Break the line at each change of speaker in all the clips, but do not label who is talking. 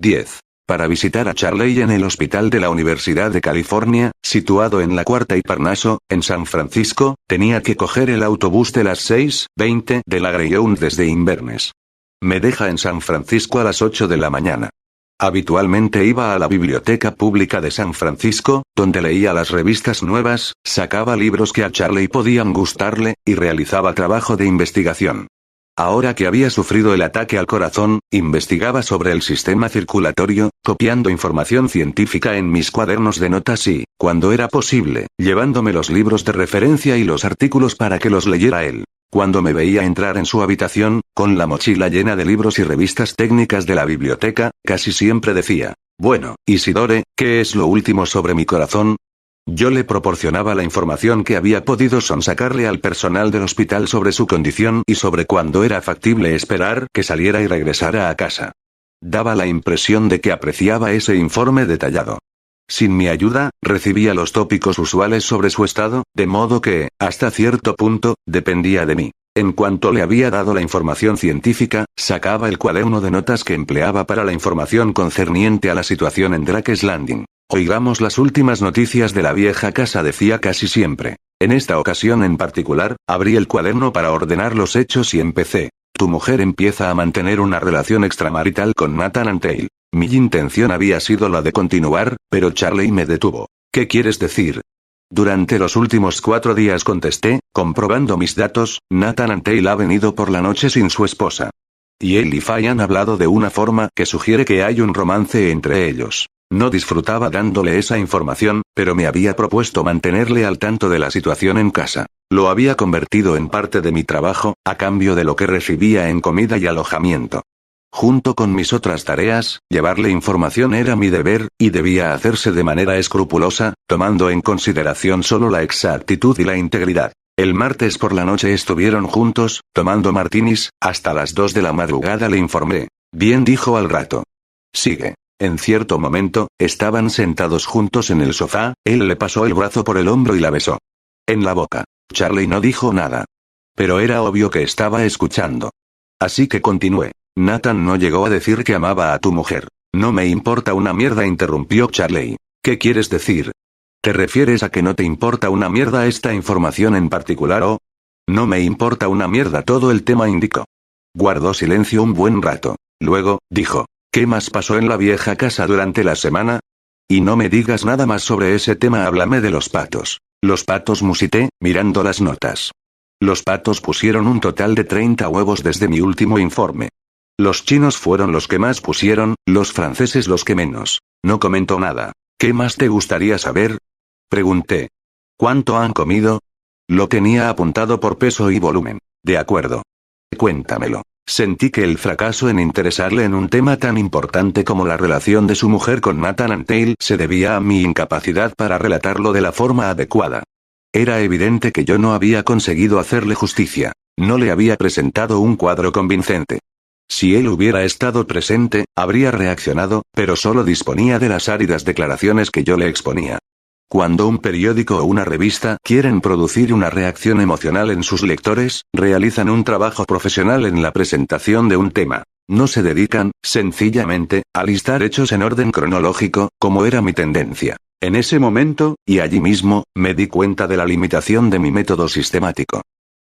10. Para visitar a Charlie en el hospital de la Universidad de California, situado en la Cuarta y Parnaso, en San Francisco, tenía que coger el autobús de las 6:20 de la Greyhound desde Inverness. Me deja en San Francisco a las 8 de la mañana. Habitualmente iba a la biblioteca pública de San Francisco, donde leía las revistas nuevas, sacaba libros que a Charlie podían gustarle, y realizaba trabajo de investigación. Ahora que había sufrido el ataque al corazón, investigaba sobre el sistema circulatorio, copiando información científica en mis cuadernos de notas y, cuando era posible, llevándome los libros de referencia y los artículos para que los leyera él. Cuando me veía entrar en su habitación, con la mochila llena de libros y revistas técnicas de la biblioteca, casi siempre decía: «Bueno, Isidore, ¿qué es lo último sobre mi corazón?». Yo le proporcionaba la información que había podido sonsacarle al personal del hospital sobre su condición y sobre cuándo era factible esperar que saliera y regresara a casa. Daba la impresión de que apreciaba ese informe detallado. Sin mi ayuda, recibía los tópicos usuales sobre su estado, de modo que, hasta cierto punto, dependía de mí. En cuanto le había dado la información científica, sacaba el cuaderno de notas que empleaba para la información concerniente a la situación en Drake's Landing. «Oigamos las últimas noticias de la vieja casa», decía casi siempre. En esta ocasión en particular, abrí el cuaderno para ordenar los hechos y empecé. «Tu mujer empieza a mantener una relación extramarital con Nathan Antale». Mi intención había sido la de continuar, pero Charlie me detuvo. «¿Qué quieres decir?». «Durante los últimos 4 días», contesté, comprobando mis datos, «Nathan Antale ha venido por la noche sin su esposa. Y él y Faye han hablado de una forma que sugiere que hay un romance entre ellos». No disfrutaba dándole esa información, pero me había propuesto mantenerle al tanto de la situación en casa. Lo había convertido en parte de mi trabajo, a cambio de lo que recibía en comida y alojamiento. Junto con mis otras tareas, llevarle información era mi deber, y debía hacerse de manera escrupulosa, tomando en consideración solo la exactitud y la integridad. El martes por la noche estuvieron juntos, tomando martinis, hasta las 2 de la madrugada, le informé. «Bien», dijo al rato. «Sigue». En cierto momento, estaban sentados juntos en el sofá, él le pasó el brazo por el hombro y la besó en la boca. Charlie no dijo nada. Pero era obvio que estaba escuchando. Así que continué. «Nathan no llegó a decir que amaba a tu mujer». «No me importa una mierda», interrumpió Charlie. «¿Qué quieres decir? ¿Te refieres a que no te importa una mierda esta información en particular o...?» «No me importa una mierda todo el tema», indicó. Guardó silencio un buen rato. Luego, dijo: «¿Qué más pasó en la vieja casa durante la semana? Y no me digas nada más sobre ese tema, háblame de los patos». «Los patos», musité, mirando las notas. «Los patos pusieron un total de 30 huevos desde mi último informe. Los chinos fueron los que más pusieron, los franceses los que menos». No comentó nada. «¿Qué más te gustaría saber?», pregunté. «¿Cuánto han comido?». Lo tenía apuntado por peso y volumen. «De acuerdo. Cuéntamelo». Sentí que el fracaso en interesarle en un tema tan importante como la relación de su mujer con Nathan Antale se debía a mi incapacidad para relatarlo de la forma adecuada. Era evidente que yo no había conseguido hacerle justicia. No le había presentado un cuadro convincente. Si él hubiera estado presente, habría reaccionado, pero solo disponía de las áridas declaraciones que yo le exponía. Cuando un periódico o una revista quieren producir una reacción emocional en sus lectores, realizan un trabajo profesional en la presentación de un tema. No se dedican, sencillamente, a listar hechos en orden cronológico, como era mi tendencia. En ese momento, y allí mismo, me di cuenta de la limitación de mi método sistemático.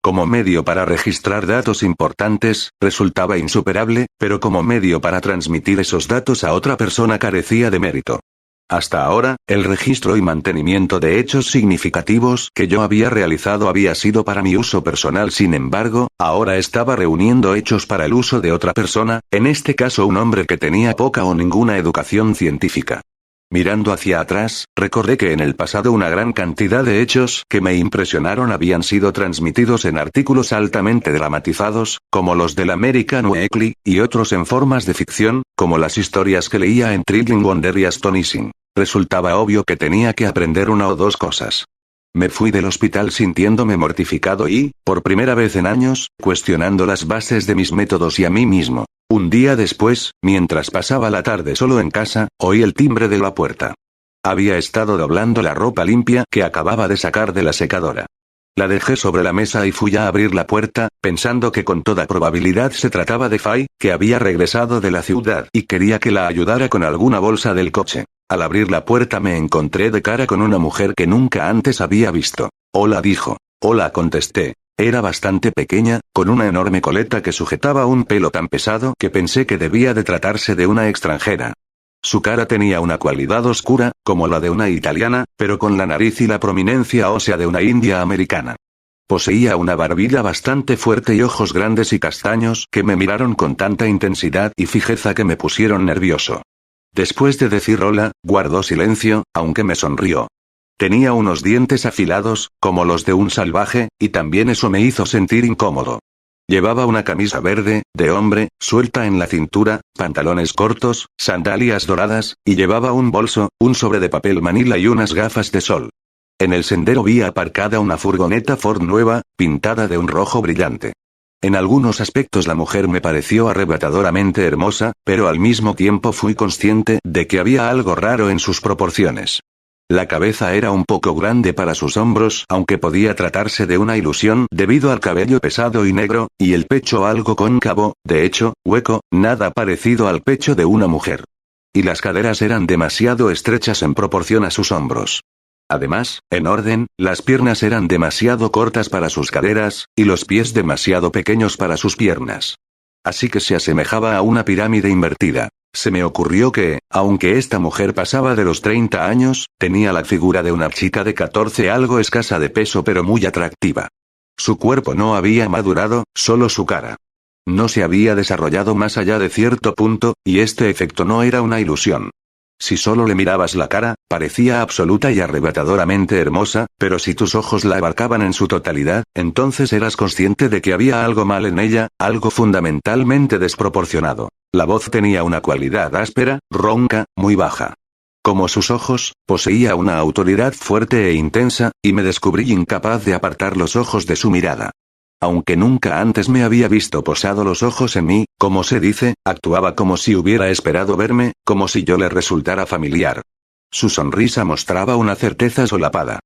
Como medio para registrar datos importantes, resultaba insuperable, pero como medio para transmitir esos datos a otra persona carecía de mérito. Hasta ahora, el registro y mantenimiento de hechos significativos que yo había realizado había sido para mi uso personal, sin embargo, ahora estaba reuniendo hechos para el uso de otra persona, en este caso un hombre que tenía poca o ninguna educación científica. Mirando hacia atrás, recordé que en el pasado una gran cantidad de hechos que me impresionaron habían sido transmitidos en artículos altamente dramatizados, como los del American Weekly, y otros en formas de ficción, como las historias que leía en Thrilling Wonder y Astonishing. Resultaba obvio que tenía que aprender una o dos cosas. Me fui del hospital sintiéndome mortificado y, por primera vez en años, cuestionando las bases de mis métodos y a mí mismo. Un día después, mientras pasaba la tarde solo en casa, oí el timbre de la puerta. Había estado doblando la ropa limpia que acababa de sacar de la secadora. La dejé sobre la mesa y fui a abrir la puerta, pensando que con toda probabilidad se trataba de Fay, que había regresado de la ciudad y quería que la ayudara con alguna bolsa del coche. Al abrir la puerta me encontré de cara con una mujer que nunca antes había visto. Hola, dijo. Hola, contesté. Era bastante pequeña, con una enorme coleta que sujetaba un pelo tan pesado que pensé que debía de tratarse de una extranjera. Su cara tenía una cualidad oscura, como la de una italiana, pero con la nariz y la prominencia ósea de una india americana. Poseía una barbilla bastante fuerte y ojos grandes y castaños que me miraron con tanta intensidad y fijeza que me pusieron nervioso. Después de decir hola, guardó silencio, aunque me sonrió. Tenía unos dientes afilados, como los de un salvaje, y también eso me hizo sentir incómodo. Llevaba una camisa verde, de hombre, suelta en la cintura, pantalones cortos, sandalias doradas, y llevaba un bolso, un sobre de papel manila y unas gafas de sol. En el sendero vi aparcada una furgoneta Ford nueva, pintada de un rojo brillante. En algunos aspectos la mujer me pareció arrebatadoramente hermosa, pero al mismo tiempo fui consciente de que había algo raro en sus proporciones. La cabeza era un poco grande para sus hombros, aunque podía tratarse de una ilusión debido al cabello pesado y negro, y el pecho algo cóncavo, de hecho, hueco, nada parecido al pecho de una mujer. Y las caderas eran demasiado estrechas en proporción a sus hombros. Además, en orden, las piernas eran demasiado cortas para sus caderas, y los pies demasiado pequeños para sus piernas. Así que se asemejaba a una pirámide invertida. Se me ocurrió que, aunque esta mujer pasaba de los 30 años, tenía la figura de una chica de 14 algo escasa de peso pero muy atractiva. Su cuerpo no había madurado, solo su cara. No se había desarrollado más allá de cierto punto, y este efecto no era una ilusión. Si solo le mirabas la cara, parecía absoluta y arrebatadoramente hermosa, pero si tus ojos la abarcaban en su totalidad, entonces eras consciente de que había algo mal en ella, algo fundamentalmente desproporcionado. La voz tenía una cualidad áspera, ronca, muy baja. Como sus ojos, poseía una autoridad fuerte e intensa, y me descubrí incapaz de apartar los ojos de su mirada. Aunque nunca antes me había visto posado los ojos en mí, como se dice, actuaba como si hubiera esperado verme, como si yo le resultara familiar. Su sonrisa mostraba una certeza solapada.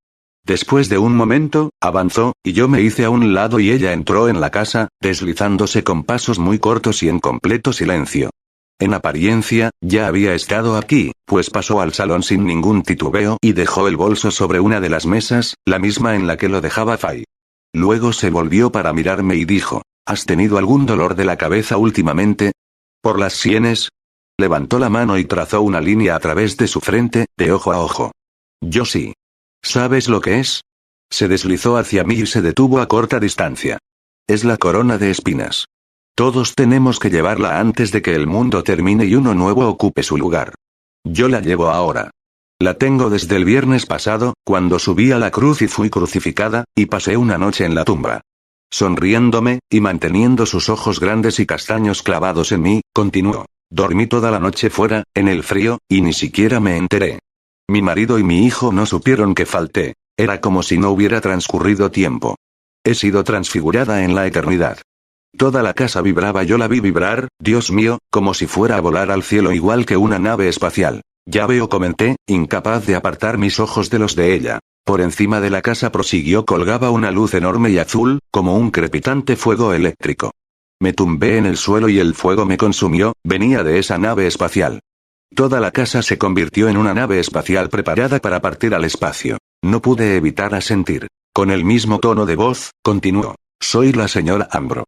Después de un momento, avanzó, y yo me hice a un lado y ella entró en la casa, deslizándose con pasos muy cortos y en completo silencio. En apariencia, ya había estado aquí, pues pasó al salón sin ningún titubeo y dejó el bolso sobre una de las mesas, la misma en la que lo dejaba Fay. Luego se volvió para mirarme y dijo, ¿has tenido algún dolor de la cabeza últimamente? ¿Por las sienes? Levantó la mano y trazó una línea a través de su frente, de ojo a ojo. Yo sí. ¿Sabes lo que es? Se deslizó hacia mí y se detuvo a corta distancia. Es la corona de espinas. Todos tenemos que llevarla antes de que el mundo termine y uno nuevo ocupe su lugar. Yo la llevo ahora. La tengo desde el viernes pasado, cuando subí a la cruz y fui crucificada, y pasé una noche en la tumba. Sonriéndome, y manteniendo sus ojos grandes y castaños clavados en mí, continuó. Dormí toda la noche fuera, en el frío, y ni siquiera me enteré. Mi marido y mi hijo no supieron que falté. Era como si no hubiera transcurrido tiempo. He sido transfigurada en la eternidad. Toda la casa vibraba, yo la vi vibrar, Dios mío, como si fuera a volar al cielo igual que una nave espacial. Ya veo, comenté, incapaz de apartar mis ojos de los de ella. Por encima de la casa, prosiguió, colgaba una luz enorme y azul, como un crepitante fuego eléctrico. Me tumbé en el suelo y el fuego me consumió, venía de esa nave espacial. Toda la casa se convirtió en una nave espacial preparada para partir al espacio. No pude evitar asentir. Con el mismo tono de voz, continuó. Soy la señora Ambro.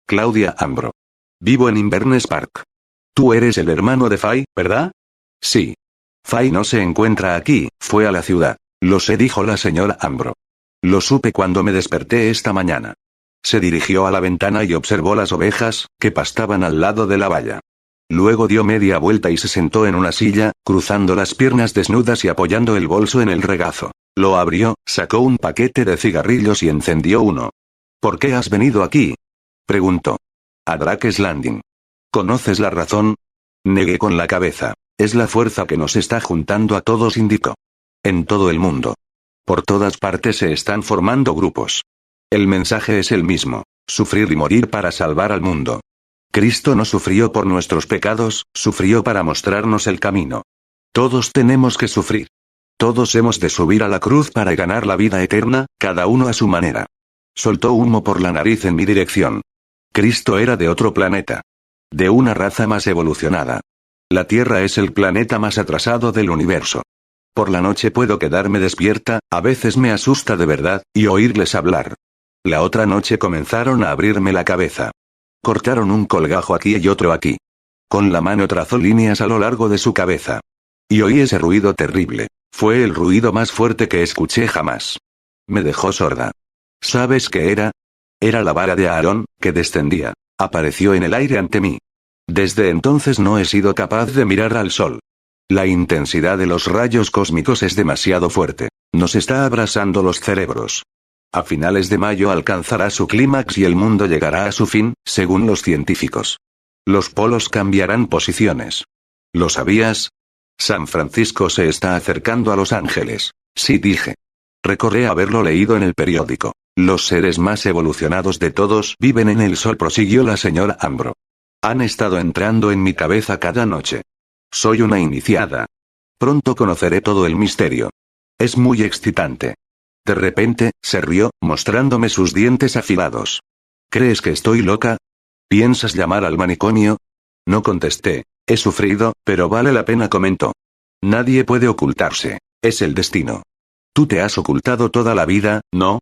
Claudia Ambro. Vivo en Inverness Park. Tú eres el hermano de Fay, ¿verdad? Sí. Fay no se encuentra aquí, fue a la ciudad. Lo sé, dijo la señora Ambro. Lo supe cuando me desperté esta mañana. Se dirigió a la ventana y observó las ovejas, que pastaban al lado de la valla. Luego dio media vuelta y se sentó en una silla, cruzando las piernas desnudas y apoyando el bolso en el regazo. Lo abrió, sacó un paquete de cigarrillos y encendió uno. ¿Por qué has venido aquí? Preguntó. A Drake's Landing. ¿Conoces la razón? Negué con la cabeza. Es la fuerza que nos está juntando a todos, indicó. En todo el mundo. Por todas partes se están formando grupos. El mensaje es el mismo. Sufrir y morir para salvar al mundo. Cristo no sufrió por nuestros pecados, sufrió para mostrarnos el camino. Todos tenemos que sufrir. Todos hemos de subir a la cruz para ganar la vida eterna, cada uno a su manera. Soltó humo por la nariz en mi dirección. Cristo era de otro planeta. De una raza más evolucionada. La Tierra es el planeta más atrasado del universo. Por la noche puedo quedarme despierta, a veces me asusta de verdad, y oírles hablar. La otra noche comenzaron a abrirme la cabeza. Cortaron un colgajo aquí y otro aquí. Con la mano trazó líneas a lo largo de su cabeza. Y oí ese ruido terrible. Fue el ruido más fuerte que escuché jamás. Me dejó sorda. ¿Sabes qué era? Era la vara de Aarón, que descendía. Apareció en el aire ante mí. Desde entonces no he sido capaz de mirar al sol. La intensidad de los rayos cósmicos es demasiado fuerte. Nos está abrasando los cerebros. A finales de mayo alcanzará su clímax y el mundo llegará a su fin, según los científicos. Los polos cambiarán posiciones. ¿Lo sabías? San Francisco se está acercando a Los Ángeles. Sí, dije. Recordé haberlo leído en el periódico. Los seres más evolucionados de todos viven en el sol, prosiguió la señora Ambro. Han estado entrando en mi cabeza cada noche. Soy una iniciada. Pronto conoceré todo el misterio. Es muy excitante. De repente, se rió, mostrándome sus dientes afilados. ¿Crees que estoy loca? ¿Piensas llamar al manicomio? No contesté. He sufrido, pero vale la pena, comentó. Nadie puede ocultarse. Es el destino. Tú te has ocultado toda la vida, ¿no?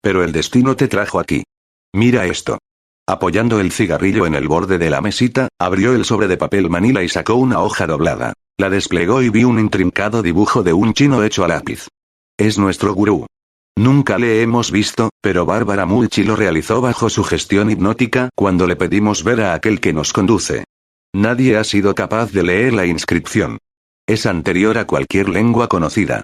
Pero el destino te trajo aquí. Mira esto. Apoyando el cigarrillo en el borde de la mesita, abrió el sobre de papel manila y sacó una hoja doblada. La desplegó y vi un intrincado dibujo de un chino hecho a lápiz. Es nuestro gurú. Nunca le hemos visto, pero Bárbara Mulchi lo realizó bajo su gestión hipnótica cuando le pedimos ver a aquel que nos conduce. Nadie ha sido capaz de leer la inscripción. Es anterior a cualquier lengua conocida.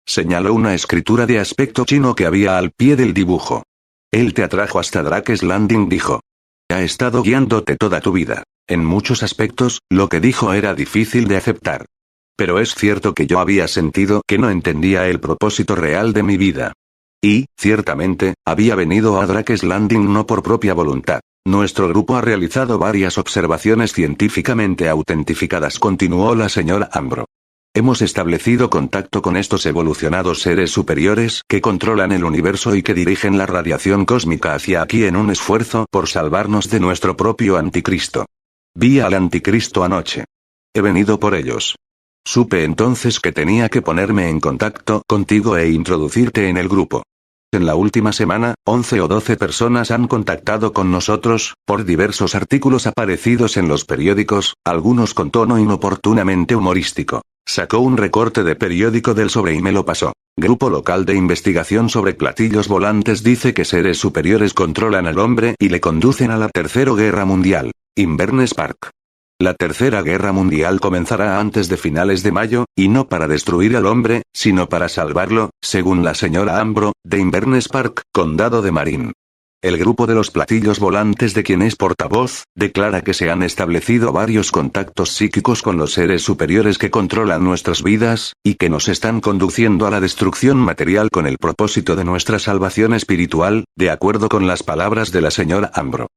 Señaló una escritura de aspecto chino que había al pie del dibujo. Él te atrajo hasta Drake's Landing, dijo. Ha estado guiándote toda tu vida. En muchos aspectos, lo que dijo era difícil de aceptar. Pero es cierto que yo había sentido que no entendía el propósito real de mi vida. Y, ciertamente, había venido a Drake's Landing no por propia voluntad. Nuestro grupo ha realizado varias observaciones científicamente autentificadas, continuó la señora Ambro. Hemos establecido contacto con estos evolucionados seres superiores que controlan el universo y que dirigen la radiación cósmica hacia aquí en un esfuerzo por salvarnos de nuestro propio anticristo. Vi al anticristo anoche. He venido por ellos. Supe entonces que tenía que ponerme en contacto contigo e introducirte en el grupo. En la última semana, 11 o 12 personas han contactado con nosotros, por diversos artículos aparecidos en los periódicos, algunos con tono inoportunamente humorístico. Sacó un recorte de periódico del sobre y me lo pasó. Grupo local de investigación sobre platillos volantes dice que seres superiores controlan al hombre y le conducen a la Tercera Guerra Mundial. Inverness Park. La Tercera Guerra Mundial comenzará antes de finales de mayo, y no para destruir al hombre, sino para salvarlo, según la señora Ambro, de Inverness Park, Condado de Marin. El grupo de los platillos volantes, de quien es portavoz, declara que se han establecido varios contactos psíquicos con los seres superiores que controlan nuestras vidas, y que nos están conduciendo a la destrucción material con el propósito de nuestra salvación espiritual, de acuerdo con las palabras de la señora Ambro.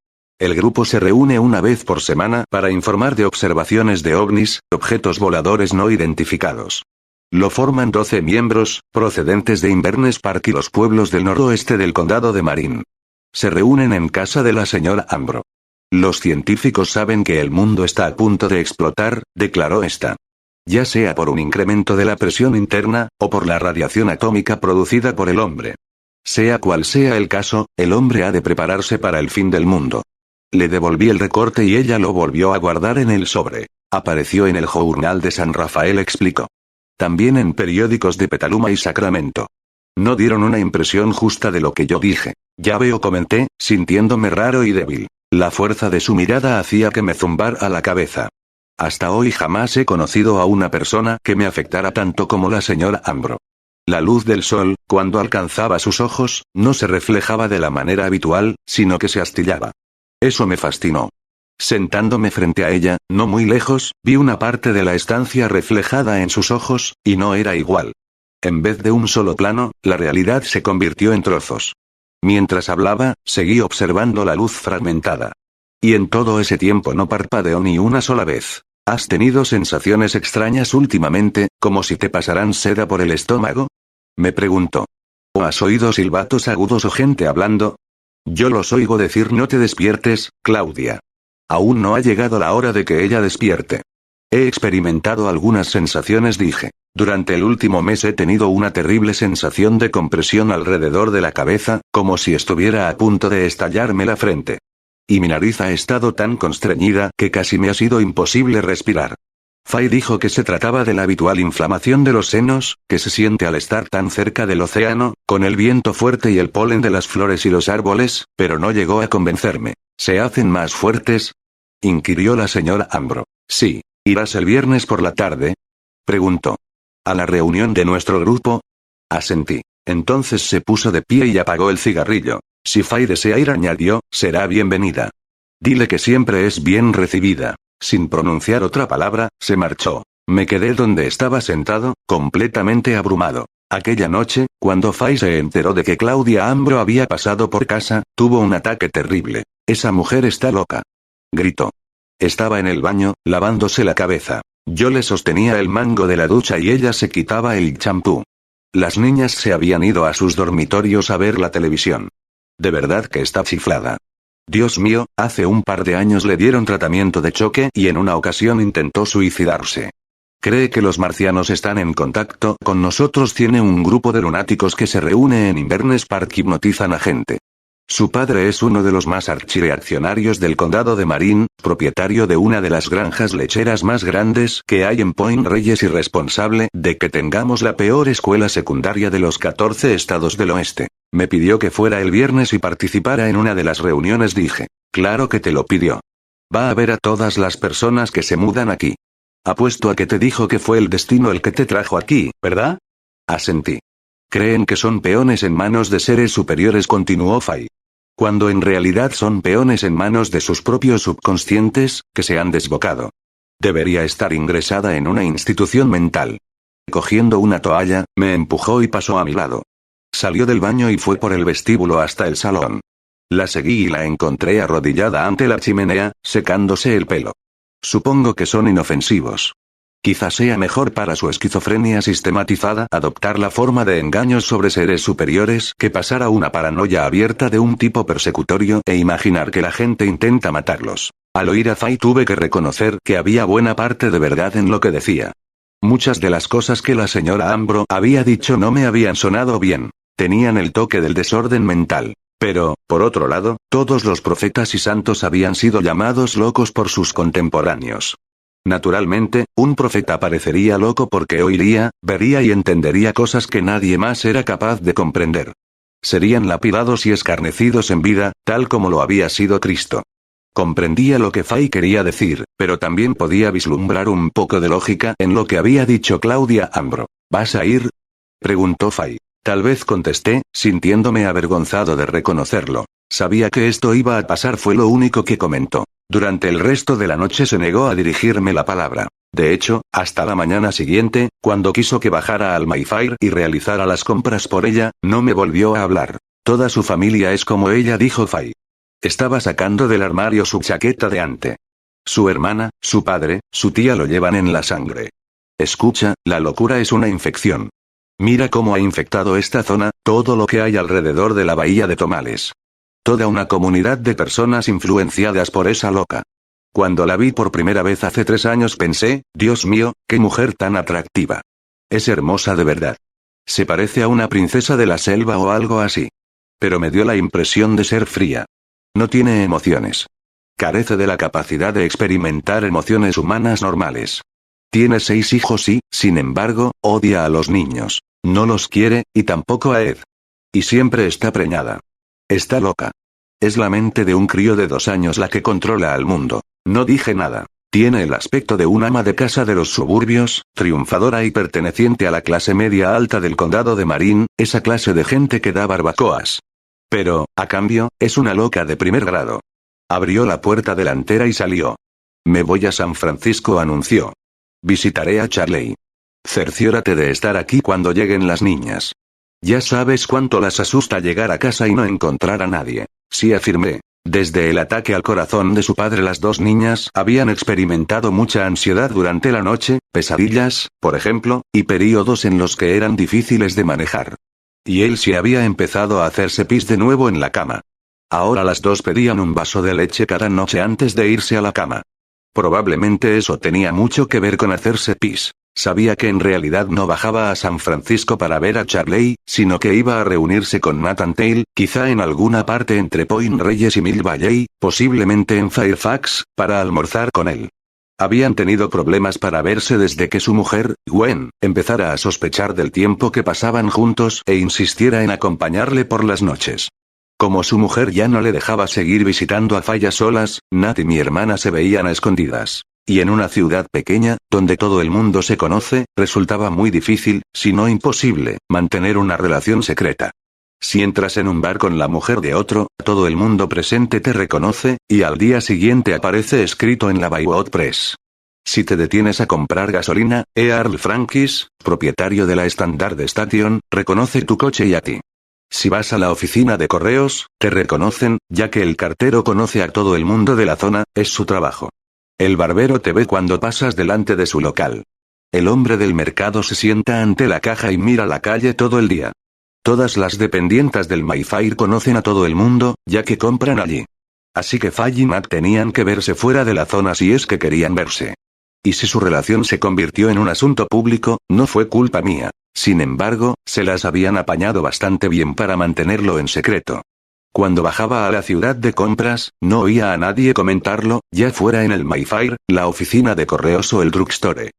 El grupo se reúne una vez por semana para informar de observaciones de ovnis, objetos voladores no identificados. Lo forman 12 miembros, procedentes de Inverness Park y los pueblos del noroeste del condado de Marin. Se reúnen en casa de la señora Ambro. Los científicos saben que el mundo está a punto de explotar, declaró esta. Ya sea por un incremento de la presión interna, o por la radiación atómica producida por el hombre. Sea cual sea el caso, el hombre ha de prepararse para el fin del mundo. Le devolví el recorte y ella lo volvió a guardar en el sobre. Apareció en el Journal de San Rafael, explicó. También en periódicos de Petaluma y Sacramento. No dieron una impresión justa de lo que yo dije. Ya veo, comenté, sintiéndome raro y débil. La fuerza de su mirada hacía que me zumbara la cabeza. Hasta hoy jamás he conocido a una persona que me afectara tanto como la señora Ambro. La luz del sol, cuando alcanzaba sus ojos, no se reflejaba de la manera habitual, sino que se astillaba. Eso me fascinó. Sentándome frente a ella, no muy lejos, vi una parte de la estancia reflejada en sus ojos, y no era igual. En vez de un solo plano, la realidad se convirtió en trozos. Mientras hablaba, seguí observando la luz fragmentada. Y en todo ese tiempo no parpadeó ni una sola vez. ¿Has tenido sensaciones extrañas últimamente, como si te pasaran seda por el estómago? Me preguntó. ¿O has oído silbatos agudos o gente hablando? Yo los oigo decir: no te despiertes, Claudia. Aún no ha llegado la hora de que ella despierte. He experimentado algunas sensaciones, dije. Durante el último mes he tenido una terrible sensación de compresión alrededor de la cabeza, como si estuviera a punto de estallarme la frente. Y mi nariz ha estado tan constreñida que casi me ha sido imposible respirar. Fay dijo que se trataba de la habitual inflamación de los senos, que se siente al estar tan cerca del océano, con el viento fuerte y el polen de las flores y los árboles, pero no llegó a convencerme. ¿Se hacen más fuertes?, inquirió la señora Ambro. Sí. ¿Irás el viernes por la tarde?, preguntó. ¿A la reunión de nuestro grupo? Asentí. Entonces se puso de pie y apagó el cigarrillo. Si Fay desea ir, añadió, será bienvenida. Dile que siempre es bien recibida. Sin pronunciar otra palabra, se marchó. Me quedé donde estaba sentado, completamente abrumado. Aquella noche, cuando Fay se enteró de que Claudia Ambro había pasado por casa, tuvo un ataque terrible. Esa mujer está loca, gritó. Estaba en el baño, lavándose la cabeza. Yo le sostenía el mango de la ducha y ella se quitaba el champú. Las niñas se habían ido a sus dormitorios a ver la televisión. De verdad que está chiflada. Dios mío, hace un par de años le dieron tratamiento de choque y en una ocasión intentó suicidarse. Cree que los marcianos están en contacto con nosotros. Tiene un grupo de lunáticos que se reúne en Inverness Park y hipnotizan a gente. Su padre es uno de los más archireaccionarios del condado de Marin, propietario de una de las granjas lecheras más grandes que hay en Point Reyes y responsable de que tengamos la peor escuela secundaria de los 14 estados del oeste. Me pidió que fuera el viernes y participara en una de las reuniones. Dije, claro que te lo pidió. Va a ver a todas las personas que se mudan aquí. Apuesto a que te dijo que fue el destino el que te trajo aquí, ¿verdad? Asentí. Creen que son peones en manos de seres superiores, continuó Fay. Cuando en realidad son peones en manos de sus propios subconscientes, que se han desbocado. Debería estar ingresada en una institución mental. Cogiendo una toalla, me empujó y pasó a mi lado. Salió del baño y fue por el vestíbulo hasta el salón. La seguí y la encontré arrodillada ante la chimenea, secándose el pelo. Supongo que son inofensivos. Quizás sea mejor para su esquizofrenia sistematizada adoptar la forma de engaños sobre seres superiores que pasar a una paranoia abierta de un tipo persecutorio e imaginar que la gente intenta matarlos. Al oír a Fay tuve que reconocer que había buena parte de verdad en lo que decía. Muchas de las cosas que la señora Ambro había dicho no me habían sonado bien. Tenían el toque del desorden mental. Pero, por otro lado, todos los profetas y santos habían sido llamados locos por sus contemporáneos. Naturalmente, un profeta parecería loco porque oiría, vería y entendería cosas que nadie más era capaz de comprender. Serían lapidados y escarnecidos en vida, tal como lo había sido Cristo. Comprendía lo que Fay quería decir, pero también podía vislumbrar un poco de lógica en lo que había dicho Claudia Ambro. ¿Vas a ir?, preguntó Fay. Tal vez, contesté, sintiéndome avergonzado de reconocerlo. Sabía que esto iba a pasar, fue lo único que comentó. Durante el resto de la noche se negó a dirigirme la palabra. De hecho, hasta la mañana siguiente, cuando quiso que bajara al Mayfair y realizara las compras por ella, no me volvió a hablar. Toda su familia es como ella, dijo Fay. Estaba sacando del armario su chaqueta de ante. Su hermana, su padre, su tía lo llevan en la sangre. Escucha, la locura es una infección. Mira cómo ha infectado esta zona, todo lo que hay alrededor de la bahía de Tomales. Toda una comunidad de personas influenciadas por esa loca. Cuando la vi por primera vez hace 3 años pensé, Dios mío, qué mujer tan atractiva. Es hermosa de verdad. Se parece a una princesa de la selva o algo así. Pero me dio la impresión de ser fría. No tiene emociones. Carece de la capacidad de experimentar emociones humanas normales. Tiene 6 hijos y, sin embargo, odia a los niños. No los quiere, y tampoco a Ed. Y siempre está preñada. Está loca. Es la mente de un crío de 2 años la que controla al mundo. No dije nada. Tiene el aspecto de un ama de casa de los suburbios, triunfadora y perteneciente a la clase media alta del condado de Marin, esa clase de gente que da barbacoas. Pero, a cambio, es una loca de primer grado. Abrió la puerta delantera y salió. Me voy a San Francisco, anunció. Visitaré a Charley. Cerciórate de estar aquí cuando lleguen las niñas. Ya sabes cuánto las asusta llegar a casa y no encontrar a nadie. Sí, afirmé. Desde el ataque al corazón de su padre, las dos niñas habían experimentado mucha ansiedad durante la noche, pesadillas, por ejemplo, y períodos en los que eran difíciles de manejar. Y él sí había empezado a hacerse pis de nuevo en la cama. Ahora las dos pedían un vaso de leche cada noche antes de irse a la cama. Probablemente eso tenía mucho que ver con hacerse pis. Sabía que en realidad no bajaba a San Francisco para ver a Charley, sino que iba a reunirse con Nathan Tail, quizá en alguna parte entre Point Reyes y Mill Valley, posiblemente en Fairfax, para almorzar con él. Habían tenido problemas para verse desde que su mujer, Gwen, empezara a sospechar del tiempo que pasaban juntos e insistiera en acompañarle por las noches. Como su mujer ya no le dejaba seguir visitando a Fay a solas, Nat y mi hermana se veían a escondidas. Y en una ciudad pequeña, donde todo el mundo se conoce, resultaba muy difícil, si no imposible, mantener una relación secreta. Si entras en un bar con la mujer de otro, todo el mundo presente te reconoce, y al día siguiente aparece escrito en la Baywood Press. Si te detienes a comprar gasolina, Earl Frankis, propietario de la Standard Station, reconoce tu coche y a ti. Si vas a la oficina de correos, te reconocen, ya que el cartero conoce a todo el mundo de la zona, es su trabajo. El barbero te ve cuando pasas delante de su local. El hombre del mercado se sienta ante la caja y mira la calle todo el día. Todas las dependientas del Mayfair conocen a todo el mundo, ya que compran allí. Así que Fay y Nat tenían que verse fuera de la zona si es que querían verse. Y si su relación se convirtió en un asunto público, no fue culpa mía. Sin embargo, se las habían apañado bastante bien para mantenerlo en secreto. Cuando bajaba a la ciudad de compras, no oía a nadie comentarlo, ya fuera en el Mayfair, la oficina de correos o el drugstore.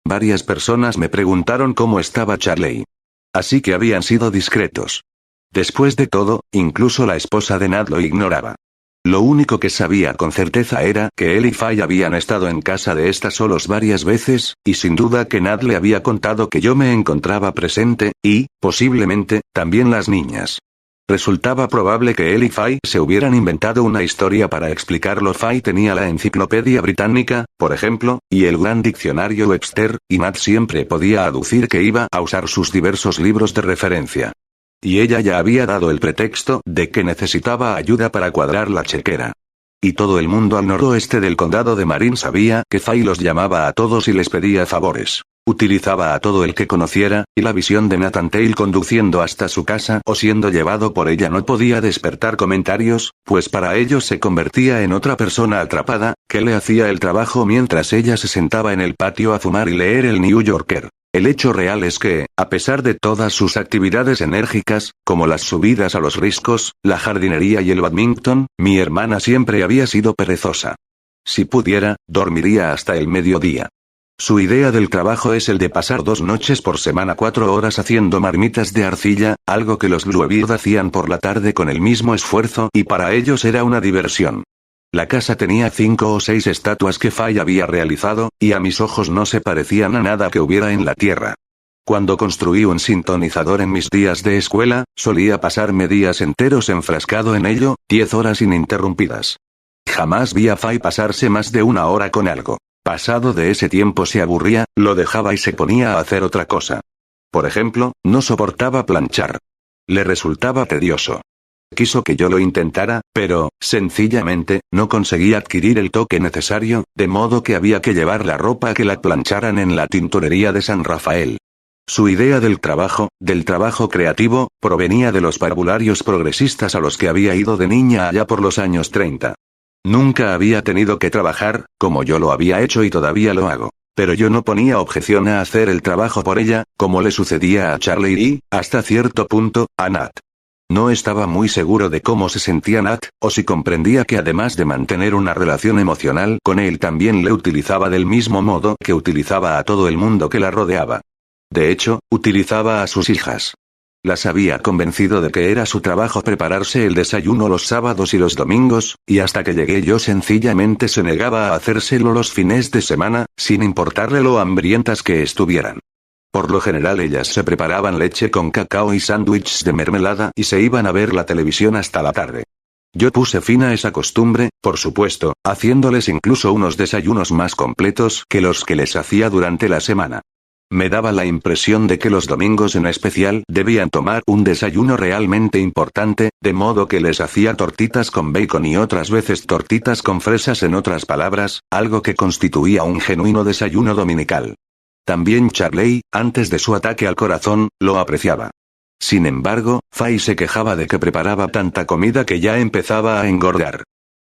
Varias personas me preguntaron cómo estaba Charley. Así que habían sido discretos. Después de todo, incluso la esposa de Nat lo ignoraba. Lo único que sabía con certeza era que él y Fay habían estado en casa de esta solos varias veces, y sin duda que Nat le había contado que yo me encontraba presente, y, posiblemente, también las niñas. Resultaba probable que él y Fay se hubieran inventado una historia para explicarlo. Fay tenía la enciclopedia británica, por ejemplo, y el gran diccionario Webster, y Nat siempre podía aducir que iba a usar sus diversos libros de referencia. Y ella ya había dado el pretexto de que necesitaba ayuda para cuadrar la chequera. Y todo el mundo al noroeste del condado de Marin sabía que Fay los llamaba a todos y les pedía favores. Utilizaba a todo el que conociera, y la visión de Nathan Tail conduciendo hasta su casa o siendo llevado por ella no podía despertar comentarios, pues para ellos se convertía en otra persona atrapada, que le hacía el trabajo mientras ella se sentaba en el patio a fumar y leer el New Yorker. El hecho real es que, a pesar de todas sus actividades enérgicas, como las subidas a los riscos, la jardinería y el badminton, mi hermana siempre había sido perezosa. Si pudiera, dormiría hasta el mediodía. Su idea del trabajo es el de pasar 2 noches por semana 4 horas haciendo marmitas de arcilla, algo que los Bluebeard hacían por la tarde con el mismo esfuerzo y para ellos era una diversión. La casa tenía 5 o 6 estatuas que Fay había realizado, y a mis ojos no se parecían a nada que hubiera en la tierra. Cuando construí un sintonizador en mis días de escuela, solía pasarme días enteros enfrascado en ello, 10 horas ininterrumpidas. Jamás vi a Fay pasarse más de 1 hora con algo. Pasado de ese tiempo se aburría, lo dejaba y se ponía a hacer otra cosa. Por ejemplo, no soportaba planchar. Le resultaba tedioso. Quiso que yo lo intentara, pero, sencillamente, no conseguía adquirir el toque necesario, de modo que había que llevar la ropa a que la plancharan en la tintorería de San Rafael. Su idea del trabajo creativo, provenía de los parvularios progresistas a los que había ido de niña allá por los años 30. Nunca había tenido que trabajar, como yo lo había hecho y todavía lo hago. Pero yo no ponía objeción a hacer el trabajo por ella, como le sucedía a Charley y, hasta cierto punto, a Nat. No estaba muy seguro de cómo se sentía Nat, o si comprendía que además de mantener una relación emocional con él también le utilizaba del mismo modo que utilizaba a todo el mundo que la rodeaba. De hecho, utilizaba a sus hijas. Las había convencido de que era su trabajo prepararse el desayuno los sábados y los domingos, y hasta que llegué yo sencillamente se negaba a hacérselo los fines de semana, sin importarle lo hambrientas que estuvieran. Por lo general ellas se preparaban leche con cacao y sándwiches de mermelada y se iban a ver la televisión hasta la tarde. Yo puse fin a esa costumbre, por supuesto, haciéndoles incluso unos desayunos más completos que los que les hacía durante la semana. Me daba la impresión de que los domingos en especial debían tomar un desayuno realmente importante, de modo que les hacía tortitas con bacon y otras veces tortitas con fresas, en otras palabras, algo que constituía un genuino desayuno dominical. También Charley, antes de su ataque al corazón, lo apreciaba. Sin embargo, Fay se quejaba de que preparaba tanta comida que ya empezaba a engordar.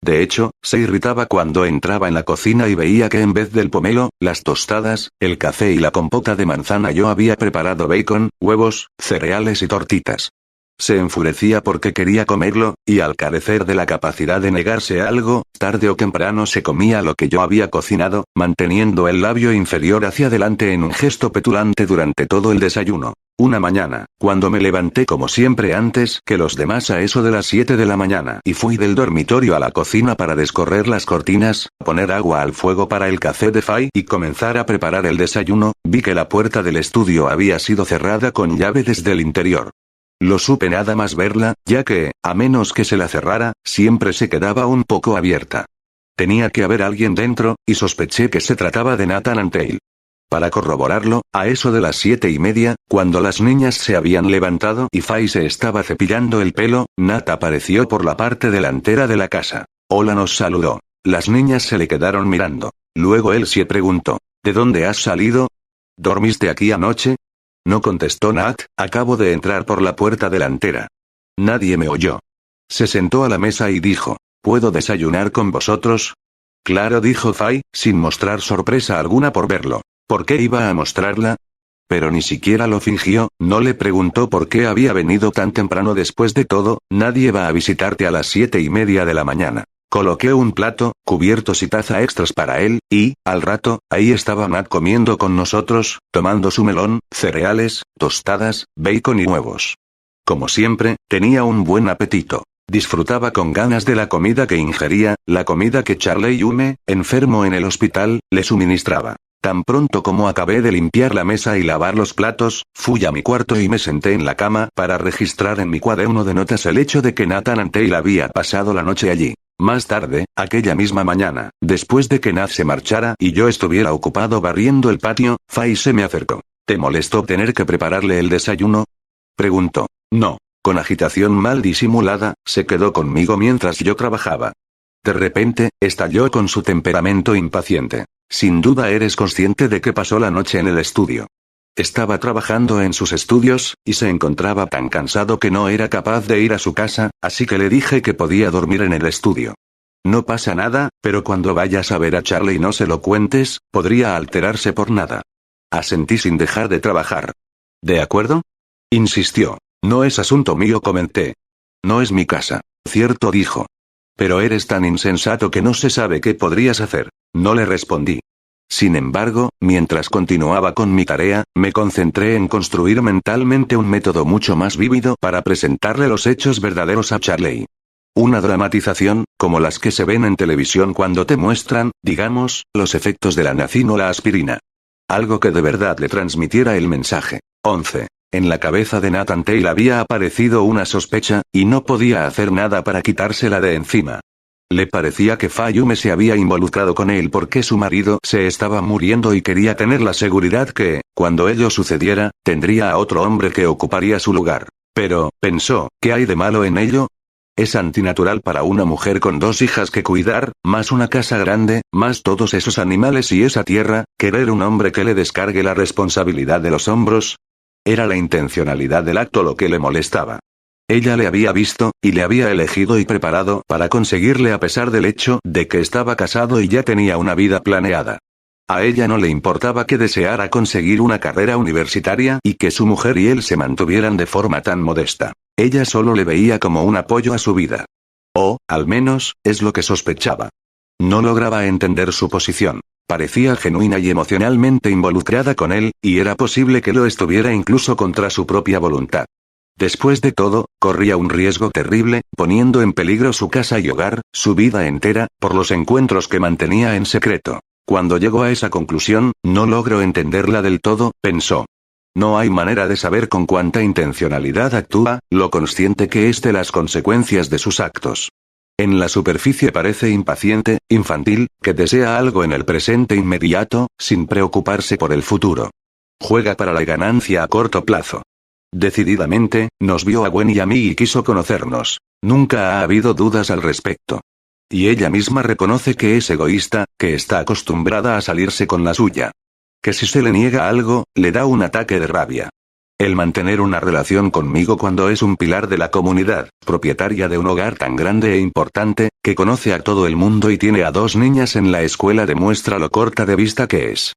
De hecho, se irritaba cuando entraba en la cocina y veía que en vez del pomelo, las tostadas, el café y la compota de manzana yo había preparado bacon, huevos, cereales y tortitas. Se enfurecía porque quería comerlo, y al carecer de la capacidad de negarse a algo, tarde o temprano se comía lo que yo había cocinado, manteniendo el labio inferior hacia adelante en un gesto petulante durante todo el desayuno. Una mañana, cuando me levanté como siempre antes que los demás a eso de las 7 de la mañana y fui del dormitorio a la cocina para descorrer las cortinas, poner agua al fuego para el café de Fay y comenzar a preparar el desayuno, vi que la puerta del estudio había sido cerrada con llave desde el interior. Lo supe nada más verla, ya que, a menos que se la cerrara, siempre se quedaba un poco abierta. Tenía que haber alguien dentro, y sospeché que se trataba de Nathan Antale. Para corroborarlo, a eso de las 7:30, cuando las niñas se habían levantado y Fay se estaba cepillando el pelo, Nat apareció por la parte delantera de la casa. Hola, nos saludó. Las niñas se le quedaron mirando. Luego él se preguntó, ¿de dónde has salido? ¿Dormiste aquí anoche? No contestó Nat, acabo de entrar por la puerta delantera. Nadie me oyó. Se sentó a la mesa y dijo, ¿puedo desayunar con vosotros? Claro, dijo Fay, sin mostrar sorpresa alguna por verlo. ¿Por qué iba a mostrarla? Pero ni siquiera lo fingió, no le preguntó por qué había venido tan temprano. Después de todo, nadie va a visitarte a las 7:30 de la mañana. Coloqué un plato, cubiertos y taza extras para él, y, al rato, ahí estaba Nat comiendo con nosotros, tomando su melón, cereales, tostadas, bacon y huevos. Como siempre, tenía un buen apetito. Disfrutaba con ganas de la comida que ingería, la comida que Charley Hume, enfermo en el hospital, le suministraba. Tan pronto como acabé de limpiar la mesa y lavar los platos, fui a mi cuarto y me senté en la cama para registrar en mi cuaderno de notas el hecho de que Nathan Antale había pasado la noche allí. Más tarde, aquella misma mañana, después de que Nat se marchara y yo estuviera ocupado barriendo el patio, Fay se me acercó. ¿Te molestó tener que prepararle el desayuno? Preguntó. No. Con agitación mal disimulada, se quedó conmigo mientras yo trabajaba. De repente, estalló con su temperamento impaciente. Sin duda eres consciente de que pasó la noche en el estudio. Estaba trabajando en sus estudios, y se encontraba tan cansado que no era capaz de ir a su casa, así que le dije que podía dormir en el estudio. No pasa nada, pero cuando vayas a ver a Charlie no se lo cuentes, podría alterarse por nada. Asentí sin dejar de trabajar. ¿De acuerdo? Insistió. No es asunto mío, comenté. No es mi casa. Cierto, dijo. Pero eres tan insensato que no se sabe qué podrías hacer. No le respondí. Sin embargo, mientras continuaba con mi tarea, me concentré en construir mentalmente un método mucho más vívido para presentarle los hechos verdaderos a Charley. Una dramatización, como las que se ven en televisión cuando te muestran, digamos, los efectos de la nacina o la aspirina. Algo que de verdad le transmitiera el mensaje. 11. En la cabeza de Nathan Antale había aparecido una sospecha, y no podía hacer nada para quitársela de encima. Le parecía que Fay Hume se había involucrado con él porque su marido se estaba muriendo y quería tener la seguridad que, cuando ello sucediera, tendría a otro hombre que ocuparía su lugar. Pero, pensó, ¿qué hay de malo en ello? Es antinatural para una mujer con 2 hijas que cuidar, más una casa grande, más todos esos animales y esa tierra, querer un hombre que le descargue la responsabilidad de los hombros. Era la intencionalidad del acto lo que le molestaba. Ella le había visto, y le había elegido y preparado para conseguirle a pesar del hecho de que estaba casado y ya tenía una vida planeada. A ella no le importaba que deseara conseguir una carrera universitaria y que su mujer y él se mantuvieran de forma tan modesta. Ella solo le veía como un apoyo a su vida. O, al menos, es lo que sospechaba. No lograba entender su posición. Parecía genuina y emocionalmente involucrada con él, y era posible que lo estuviera incluso contra su propia voluntad. Después de todo, corría un riesgo terrible, poniendo en peligro su casa y hogar, su vida entera, por los encuentros que mantenía en secreto. Cuando llegó a esa conclusión, no logro entenderla del todo, pensó. No hay manera de saber con cuánta intencionalidad actúa, lo consciente que es de las consecuencias de sus actos. En la superficie parece impaciente, infantil, que desea algo en el presente inmediato, sin preocuparse por el futuro. Juega para la ganancia a corto plazo. Decididamente, nos vio a Gwen y a mí y quiso conocernos. Nunca ha habido dudas al respecto. Y ella misma reconoce que es egoísta, que está acostumbrada a salirse con la suya. Que si se le niega algo, le da un ataque de rabia. El mantener una relación conmigo cuando es un pilar de la comunidad, propietaria de un hogar tan grande e importante, que conoce a todo el mundo y tiene a 2 niñas en la escuela demuestra lo corta de vista que es.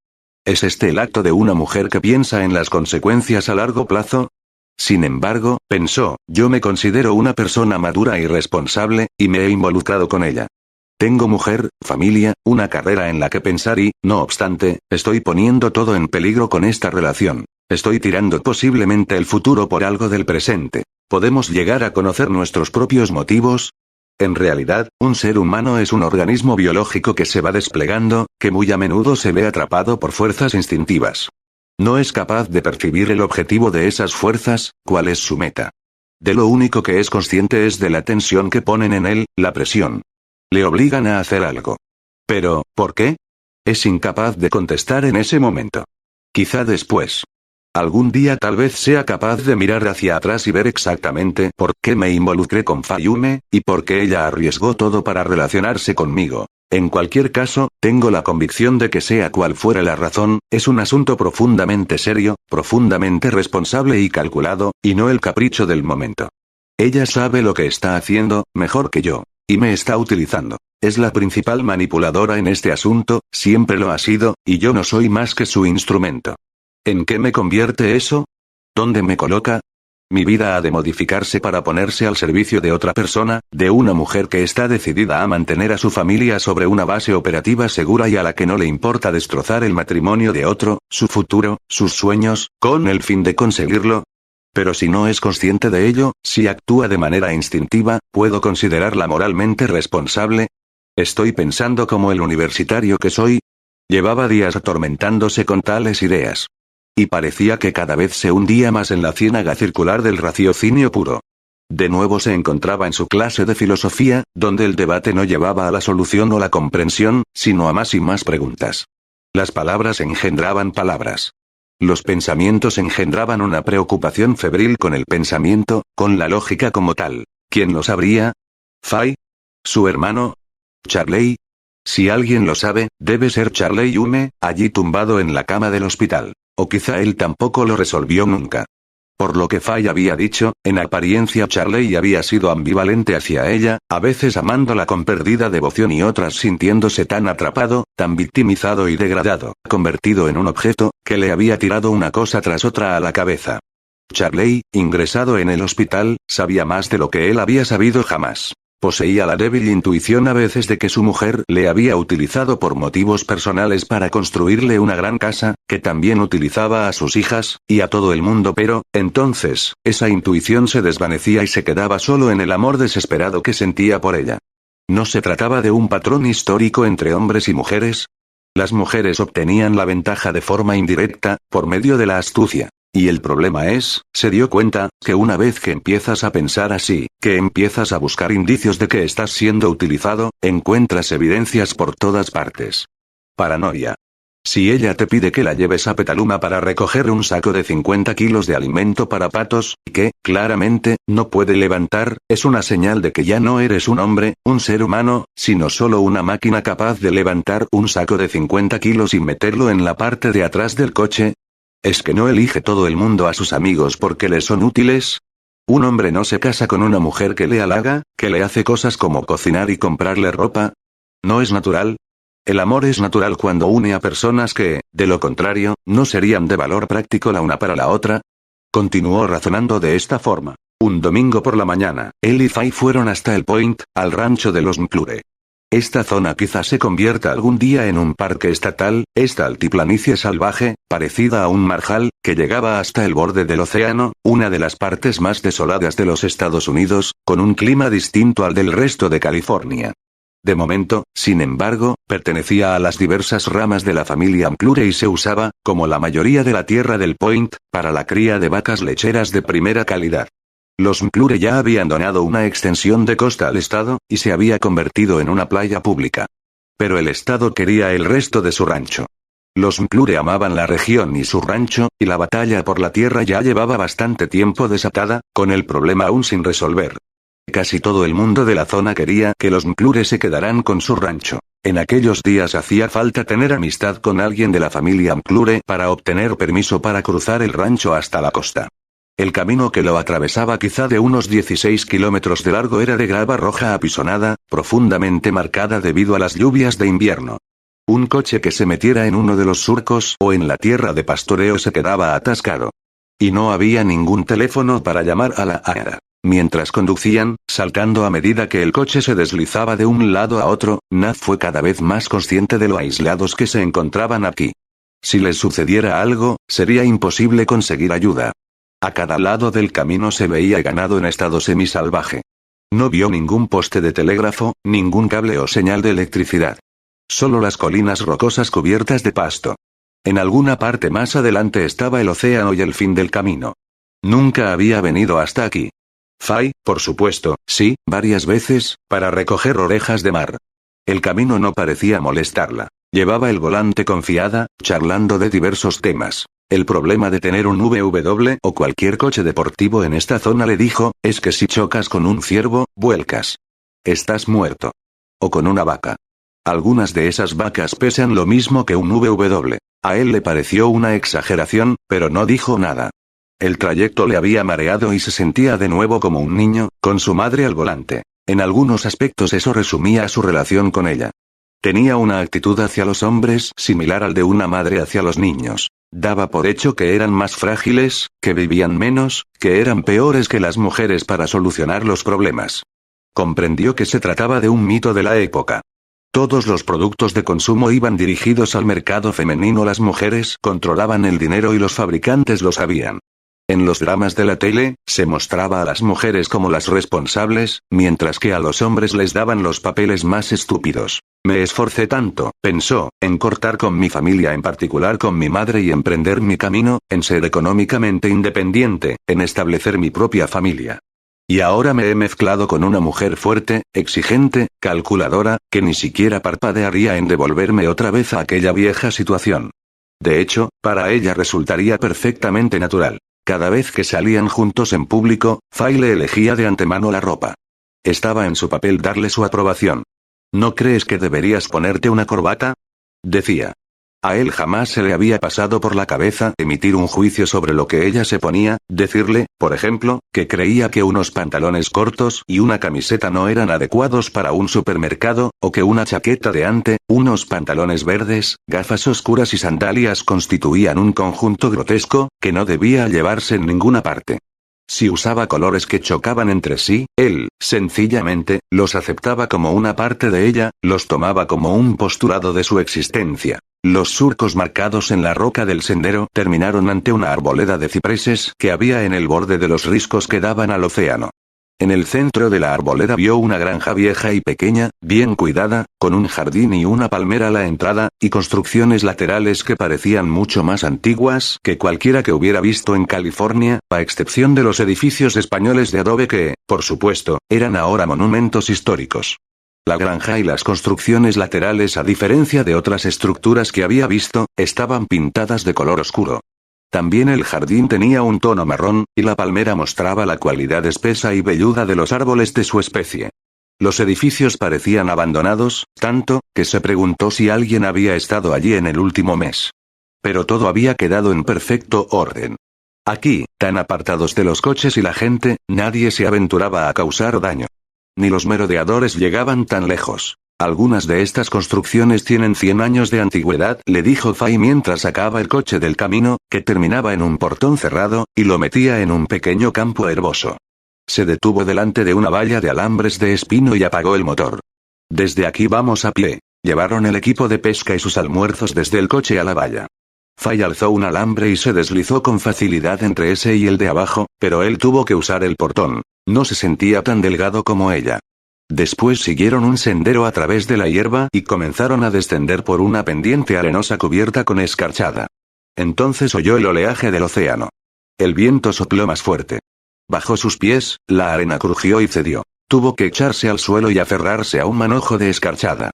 ¿Es este el acto de una mujer que piensa en las consecuencias a largo plazo? Sin embargo, pensó, yo me considero una persona madura y responsable, y me he involucrado con ella. Tengo mujer, familia, una carrera en la que pensar y, no obstante, estoy poniendo todo en peligro con esta relación. Estoy tirando posiblemente el futuro por algo del presente. ¿Podemos llegar a conocer nuestros propios motivos? En realidad, un ser humano es un organismo biológico que se va desplegando, que muy a menudo se ve atrapado por fuerzas instintivas. No es capaz de percibir el objetivo de esas fuerzas, cuál es su meta. De lo único que es consciente es de la tensión que ponen en él, la presión. Le obligan a hacer algo. Pero, ¿por qué? Es incapaz de contestar en ese momento. Quizá después. Algún día tal vez sea capaz de mirar hacia atrás y ver exactamente por qué me involucré con Fayume, y por qué ella arriesgó todo para relacionarse conmigo. En cualquier caso, tengo la convicción de que sea cual fuera la razón, es un asunto profundamente serio, profundamente responsable y calculado, y no el capricho del momento. Ella sabe lo que está haciendo, mejor que yo. Y me está utilizando. Es la principal manipuladora en este asunto, siempre lo ha sido, y yo no soy más que su instrumento. ¿En qué me convierte eso? ¿Dónde me coloca? Mi vida ha de modificarse para ponerse al servicio de otra persona, de una mujer que está decidida a mantener a su familia sobre una base operativa segura y a la que no le importa destrozar el matrimonio de otro, su futuro, sus sueños, con el fin de conseguirlo. Pero si no es consciente de ello, si actúa de manera instintiva, ¿puedo considerarla moralmente responsable? ¿Estoy pensando como el universitario que soy? Llevaba días atormentándose con tales ideas. Y parecía que cada vez se hundía más en la ciénaga circular del raciocinio puro. De nuevo se encontraba en su clase de filosofía, donde el debate no llevaba a la solución o la comprensión, sino a más y más preguntas. Las palabras engendraban palabras. Los pensamientos engendraban una preocupación febril con el pensamiento, con la lógica como tal. ¿Quién lo sabría? ¿Fay? ¿Su hermano? ¿Charley? Si alguien lo sabe, debe ser Charley Yume, allí tumbado en la cama del hospital. O quizá él tampoco lo resolvió nunca. Por lo que Fay había dicho, en apariencia Charley había sido ambivalente hacia ella, a veces amándola con perdida devoción y otras sintiéndose tan atrapado, tan victimizado y degradado, convertido en un objeto, que le había tirado una cosa tras otra a la cabeza. Charley, ingresado en el hospital, sabía más de lo que él había sabido jamás. Poseía la débil intuición a veces de que su mujer le había utilizado por motivos personales para construirle una gran casa, que también utilizaba a sus hijas, y a todo el mundo, pero, entonces, esa intuición se desvanecía y se quedaba solo en el amor desesperado que sentía por ella. ¿No se trataba de un patrón histórico entre hombres y mujeres? Las mujeres obtenían la ventaja de forma indirecta, por medio de la astucia. Y el problema es, se dio cuenta, que una vez que empiezas a pensar así, que empiezas a buscar indicios de que estás siendo utilizado, encuentras evidencias por todas partes. Paranoia. Si ella te pide que la lleves a Petaluma para recoger un saco de 50 kilos de alimento para patos, que, claramente, no puede levantar, es una señal de que ya no eres un hombre, un ser humano, sino solo una máquina capaz de levantar un saco de 50 kilos y meterlo en la parte de atrás del coche. ¿Es que no elige todo el mundo a sus amigos porque les son útiles? ¿Un hombre no se casa con una mujer que le halaga, que le hace cosas como cocinar y comprarle ropa? ¿No es natural? El amor es natural cuando une a personas que, de lo contrario, no serían de valor práctico la una para la otra. Continuó razonando de esta forma. Un domingo por la mañana, él y Fay fueron hasta el Point, al rancho de los McClure. Esta zona quizás se convierta algún día en un parque estatal, esta altiplanicie salvaje, parecida a un marjal, que llegaba hasta el borde del océano, una de las partes más desoladas de los Estados Unidos, con un clima distinto al del resto de California. De momento, sin embargo, pertenecía a las diversas ramas de la familia McClure y se usaba, como la mayoría de la tierra del Point, para la cría de vacas lecheras de primera calidad. Los McClure ya habían donado una extensión de costa al Estado, y se había convertido en una playa pública. Pero el Estado quería el resto de su rancho. Los McClure amaban la región y su rancho, y la batalla por la tierra ya llevaba bastante tiempo desatada, con el problema aún sin resolver. Casi todo el mundo de la zona quería que los McClure se quedaran con su rancho. En aquellos días hacía falta tener amistad con alguien de la familia McClure para obtener permiso para cruzar el rancho hasta la costa. El camino que lo atravesaba, quizá de unos 16 kilómetros de largo, era de grava roja apisonada, profundamente marcada debido a las lluvias de invierno. Un coche que se metiera en uno de los surcos o en la tierra de pastoreo se quedaba atascado. Y no había ningún teléfono para llamar a la ARA. Mientras conducían, saltando a medida que el coche se deslizaba de un lado a otro, Naz fue cada vez más consciente de lo aislados que se encontraban aquí. Si les sucediera algo, sería imposible conseguir ayuda. A cada lado del camino se veía ganado en estado semisalvaje. No vio ningún poste de telégrafo, ningún cable o señal de electricidad. Solo las colinas rocosas cubiertas de pasto. En alguna parte más adelante estaba el océano y el fin del camino. Nunca había venido hasta aquí. Fay, por supuesto, sí, varias veces, para recoger orejas de mar. El camino no parecía molestarla. Llevaba el volante confiada, charlando de diversos temas. El problema de tener un VW o cualquier coche deportivo en esta zona, le dijo, es que si chocas con un ciervo, vuelcas. Estás muerto. O con una vaca. Algunas de esas vacas pesan lo mismo que un VW. A él le pareció una exageración, pero no dijo nada. El trayecto le había mareado y se sentía de nuevo como un niño, con su madre al volante. En algunos aspectos eso resumía su relación con ella. Tenía una actitud hacia los hombres similar al de una madre hacia los niños. Daba por hecho que eran más frágiles, que vivían menos, que eran peores que las mujeres para solucionar los problemas. Comprendió que se trataba de un mito de la época. Todos los productos de consumo iban dirigidos al mercado femenino, las mujeres controlaban el dinero y los fabricantes lo sabían. En los dramas de la tele, se mostraba a las mujeres como las responsables, mientras que a los hombres les daban los papeles más estúpidos. Me esforcé tanto, pensó, en cortar con mi familia, en particular con mi madre, y emprender mi camino, en ser económicamente independiente, en establecer mi propia familia. Y ahora me he mezclado con una mujer fuerte, exigente, calculadora, que ni siquiera parpadearía en devolverme otra vez a aquella vieja situación. De hecho, para ella resultaría perfectamente natural. Cada vez que salían juntos en público, Fay le elegía de antemano la ropa. Estaba en su papel darle su aprobación. ¿No crees que deberías ponerte una corbata?, decía. A él jamás se le había pasado por la cabeza emitir un juicio sobre lo que ella se ponía, decirle, por ejemplo, que creía que unos pantalones cortos y una camiseta no eran adecuados para un supermercado, o que una chaqueta de ante, unos pantalones verdes, gafas oscuras y sandalias constituían un conjunto grotesco, que no debía llevarse en ninguna parte. Si usaba colores que chocaban entre sí, él, sencillamente, los aceptaba como una parte de ella, los tomaba como un postulado de su existencia. Los surcos marcados en la roca del sendero terminaron ante una arboleda de cipreses que había en el borde de los riscos que daban al océano. En el centro de la arboleda vio una granja vieja y pequeña, bien cuidada, con un jardín y una palmera a la entrada, y construcciones laterales que parecían mucho más antiguas que cualquiera que hubiera visto en California, a excepción de los edificios españoles de adobe que, por supuesto, eran ahora monumentos históricos. La granja y las construcciones laterales, a diferencia de otras estructuras que había visto, estaban pintadas de color oscuro. También el jardín tenía un tono marrón, y la palmera mostraba la cualidad espesa y velluda de los árboles de su especie. Los edificios parecían abandonados, tanto, que se preguntó si alguien había estado allí en el último mes. Pero todo había quedado en perfecto orden. Aquí, tan apartados de los coches y la gente, nadie se aventuraba a causar daño. Ni los merodeadores llegaban tan lejos. Algunas de estas construcciones tienen 100 años de antigüedad, le dijo Fay mientras sacaba el coche del camino, que terminaba en un portón cerrado, y lo metía en un pequeño campo herboso. Se detuvo delante de una valla de alambres de espino y apagó el motor. Desde aquí vamos a pie. Llevaron el equipo de pesca y sus almuerzos desde el coche a la valla. Fay alzó un alambre y se deslizó con facilidad entre ese y el de abajo, pero él tuvo que usar el portón. No se sentía tan delgado como ella. Después siguieron un sendero a través de la hierba y comenzaron a descender por una pendiente arenosa cubierta con escarchada. Entonces oyó el oleaje del océano. El viento sopló más fuerte. Bajo sus pies, la arena crujió y cedió. Tuvo que echarse al suelo y aferrarse a un manojo de escarchada.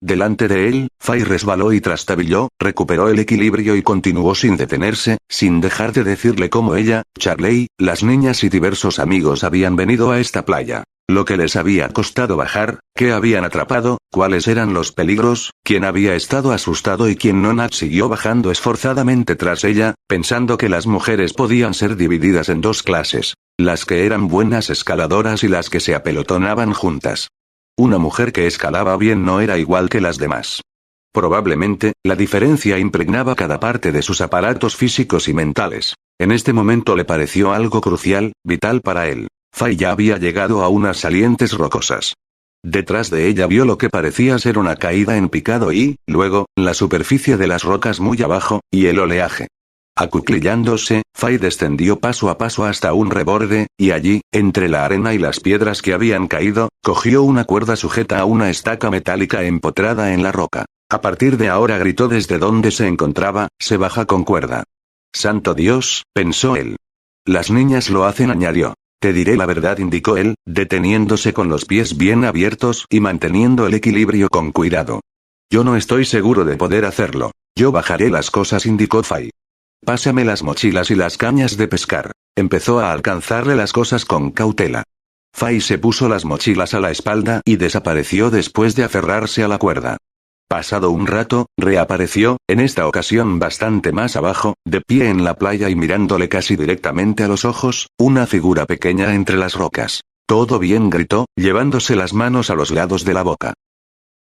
Delante de él, Fay resbaló y trastabilló, recuperó el equilibrio y continuó sin detenerse, sin dejar de decirle cómo ella, Charley, las niñas y diversos amigos habían venido a esta playa. Lo que les había costado bajar, qué habían atrapado, cuáles eran los peligros, quién había estado asustado y quién no. Nat siguió bajando esforzadamente tras ella, pensando que las mujeres podían ser divididas en dos clases: las que eran buenas escaladoras y las que se apelotonaban juntas. Una mujer que escalaba bien no era igual que las demás. Probablemente, la diferencia impregnaba cada parte de sus aparatos físicos y mentales. En este momento le pareció algo crucial, vital para él. Fay ya había llegado a unas salientes rocosas. Detrás de ella vio lo que parecía ser una caída en picado y, luego, la superficie de las rocas muy abajo, y el oleaje. Acuclillándose, Fay descendió paso a paso hasta un reborde, y allí, entre la arena y las piedras que habían caído, cogió una cuerda sujeta a una estaca metálica empotrada en la roca. A partir de ahora, gritó desde donde se encontraba, se baja con cuerda. Santo Dios, pensó él. Las niñas lo hacen, añadió. Te diré la verdad, indicó él, deteniéndose con los pies bien abiertos y manteniendo el equilibrio con cuidado. Yo no estoy seguro de poder hacerlo. Yo bajaré las cosas, indicó Fay. Pásame las mochilas y las cañas de pescar. Empezó a alcanzarle las cosas con cautela. Fay se puso las mochilas a la espalda y desapareció después de aferrarse a la cuerda. Pasado un rato, reapareció, en esta ocasión bastante más abajo, de pie en la playa y mirándole casi directamente a los ojos, una figura pequeña entre las rocas. «¿Todo bien?», gritó, llevándose las manos a los lados de la boca.